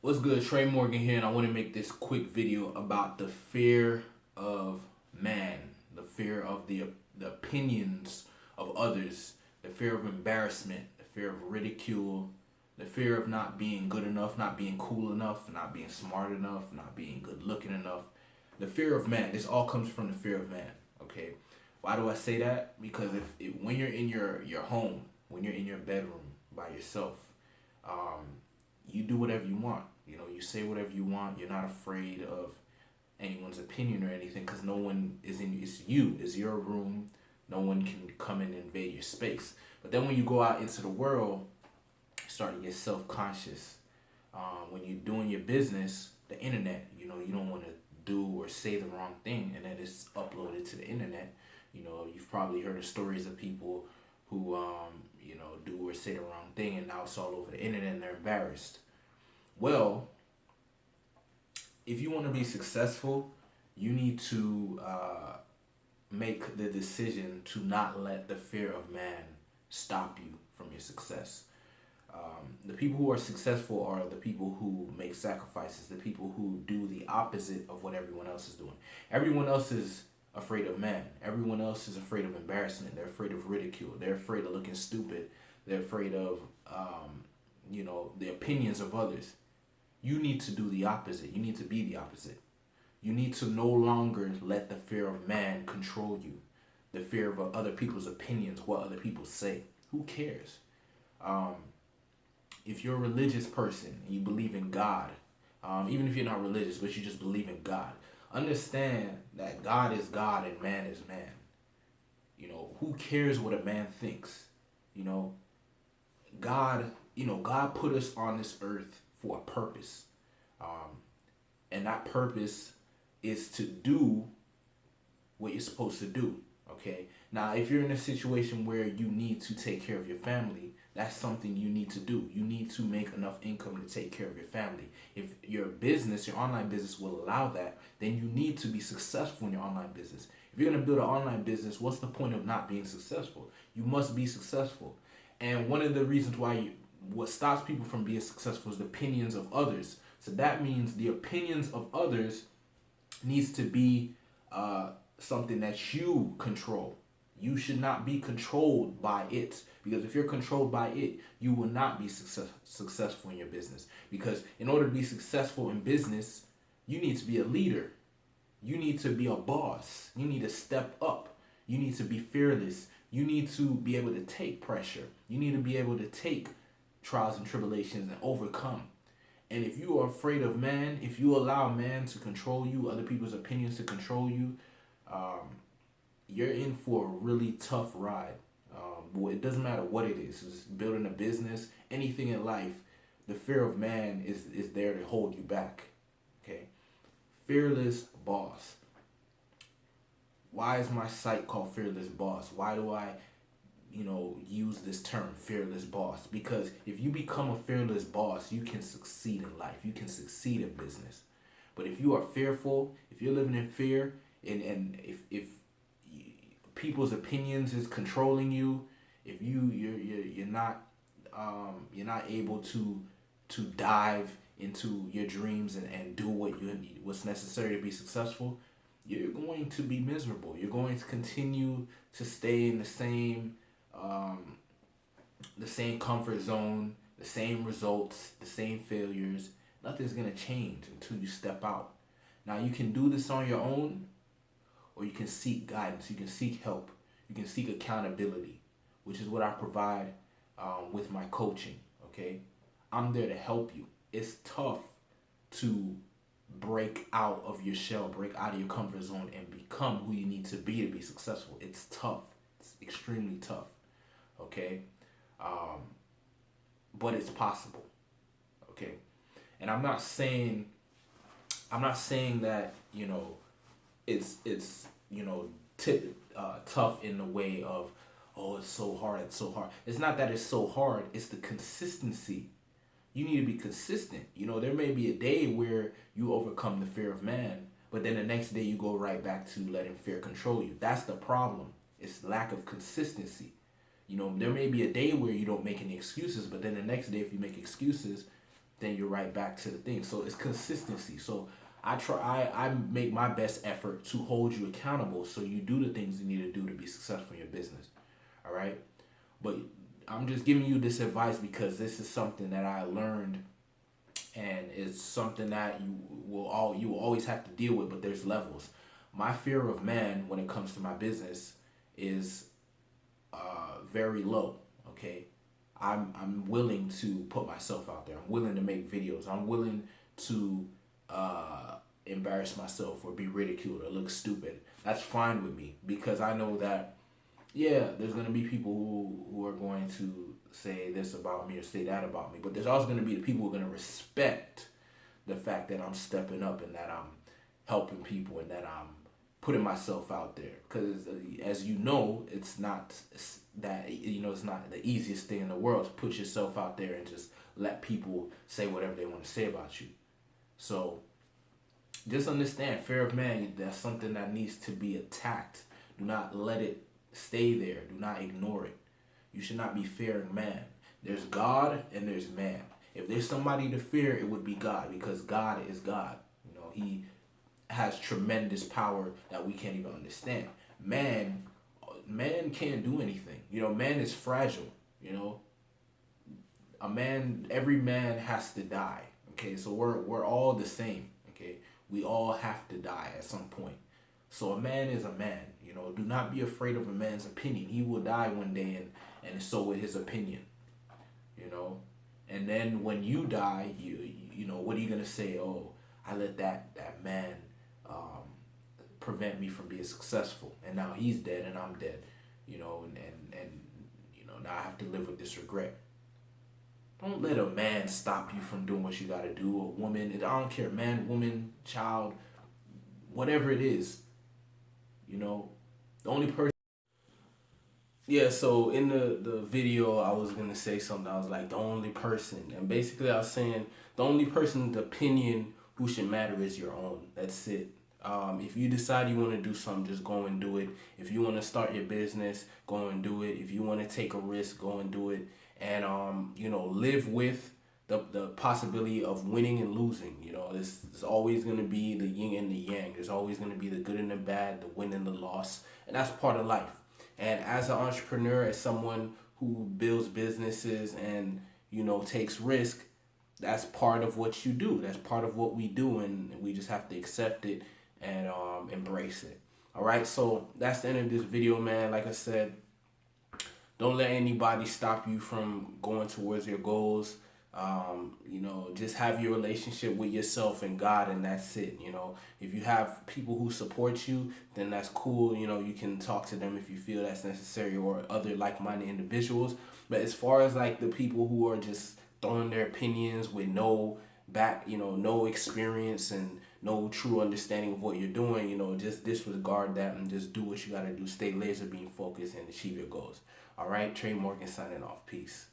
What's good? Trey Morgan here, and I want to make this quick video about the fear of man, the fear of the opinions of others, the fear of embarrassment, the fear of ridicule, the fear of not being good enough, not being cool enough, not being smart enough, not being good looking enough. The fear of man. This all comes from the fear of man. Okay, why do I say that? Because if when you're in your home, when you're in your bedroom by yourself, um, you do whatever you want. You know, you say whatever you want. You're not afraid of anyone's opinion or anything because no one is in. It's you. It's your room. No one can come and invade your space. But then when you go out into the world, you start to get self conscious. When you're doing your business, the internet, you know, you don't want to do or say the wrong thing, and then it's uploaded to the internet. You know, you've probably heard of stories of people who, do or say the wrong thing, and now it's all over the internet, and they're embarrassed. Well, if you want to be successful, you need to make the decision to not let the fear of man stop you from your success. The people who are successful are the people who make sacrifices, the people who do the opposite of what everyone else is doing. Everyone else is afraid of man. Everyone else is afraid of embarrassment. They're afraid of ridicule. They're afraid of looking stupid. They're afraid of, the opinions of others. You need to do the opposite. You need to be the opposite. You need to no longer let the fear of man control you. The fear of other people's opinions, what other people say. Who cares? Um, if you're a religious person and you believe in God, even if you're not religious, but you just believe in God, understand that God is God and man is man. You know, who cares what a man thinks? You know, God put us on this earth for a purpose. Um, and that purpose is to do what you're supposed to do. Okay. Now, if you're in a situation where you need to take care of your family, that's something you need to do. You need to make enough income to take care of your family. If your business, your online business will allow that, then you need to be successful in your online business. If you're going to build an online business, what's the point of not being successful? You must be successful. And one of the reasons what stops people from being successful is the opinions of others. So that means the opinions of others needs to be something that you control. You should not be controlled by it, because if you're controlled by it, you will not be successful in your business. Because in order to be successful in business, you need to be a leader. You need to be a boss. You need to step up. You need to be fearless. You need to be able to take pressure. You need to be able to take trials and tribulations and overcome. And if you are afraid of man, if you allow man to control you, other people's opinions to control you, um, you're in for a really tough ride. It doesn't matter what it is. It's building a business, anything in life. The fear of man is there to hold you back. Okay, fearless boss. Why is my site called Fearless Boss? Why do I, use this term, fearless boss? Because if you become a fearless boss, you can succeed in life. You can succeed in business. But if you are fearful, if you're living in fear, and if people's opinions is controlling you, if you're not able to dive into your dreams and do what's necessary to be successful, you're going to be miserable. You're going to continue to stay in the same comfort zone, the same results, the same failures. Nothing's gonna change until you step out. Now you can do this on your own, or you can seek guidance. You can seek help. You can seek accountability, which is what I provide with my coaching. Okay, I'm there to help you. It's tough to break out of your shell, break out of your comfort zone, and become who you need to be successful. It's tough. It's extremely tough. Okay, um, but it's possible. Okay, and I'm not saying that it's tough in the way of, oh, it's so hard, it's so hard. It's not that it's so hard. It's the consistency. You need to be consistent. There may be a day where you overcome the fear of man, but then the next day you go right back to letting fear control you. That's the problem. It's lack of consistency. There may be a day where you don't make any excuses, but then the next day, if you make excuses, then you're right back to the thing. So it's consistency. So I make my best effort to hold you accountable so you do the things you need to do to be successful in your business. All right? But I'm just giving you this advice because this is something that I learned, and it's something that you will always have to deal with, but there's levels. My fear of man when it comes to my business is very low. Okay, I'm willing to put myself out there. I'm willing to make videos. I'm willing to embarrass myself or be ridiculed or look stupid. That's fine with me because I know that yeah, there's gonna be people who are going to say this about me or say that about me, but there's also gonna be the people who are gonna respect the fact that I'm stepping up and that I'm helping people and that I'm putting myself out there. Because as you know, it's not that it's not the easiest thing in the world to put yourself out there and just let people say whatever they want to say about you. So just understand, fear of man, that's something that needs to be attacked. Do not let it stay there. Do not ignore it. You should not be fearing man. There's God and there's man. If there's somebody to fear, it would be God, because God is God. He has tremendous power that we can't even understand. Man can't do anything. Man is fragile. Every man has to die. Okay, so we're all the same. Okay, we all have to die at some point. So a man is a man. Do not be afraid of a man's opinion. He will die one day, and so will his opinion. And then when you die, what are you gonna say? Oh, I let that man prevent me from being successful, and now he's dead and I'm dead. And now I have to live with this regret. Don't let a man stop you from doing what you gotta do. A woman, I don't care, man, woman, child, whatever it is. The only person. Yeah, so in the video, I was going to say something. I was like, the only person. And basically, I was saying the only person's opinion who should matter is your own. That's it. If you decide you want to do something, just go and do it. If you want to start your business, go and do it. If you want to take a risk, go and do it. And, live with the possibility of winning and losing. There's always going to be the yin and the yang. There's always going to be the good and the bad, the win and the loss. And that's part of life. And as an entrepreneur, as someone who builds businesses and, takes risk, that's part of what you do. That's part of what we do. And we just have to accept it and embrace it. All right. So that's the end of this video, man. Like I said, don't let anybody stop you from going towards your goals. Just have your relationship with yourself and God, and that's it. If you have people who support you, then that's cool. You can talk to them if you feel that's necessary, or other like-minded individuals. But as far as like the people who are just throwing their opinions with no experience and no true understanding of what you're doing, just disregard that and just do what you got to do. Stay laser beam focused and achieve your goals. All right, Trey Morgan signing off. Peace.